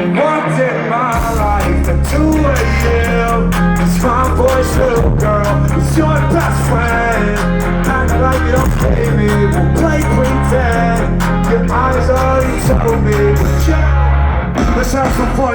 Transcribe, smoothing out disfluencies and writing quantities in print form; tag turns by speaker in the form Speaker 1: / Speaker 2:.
Speaker 1: Walked in my life at 2 a.m. It's my voice, little girl. It's your best friend. Kinda like you don't pay me. We'll play pretend. Your eyes already told me. Let's have some fun.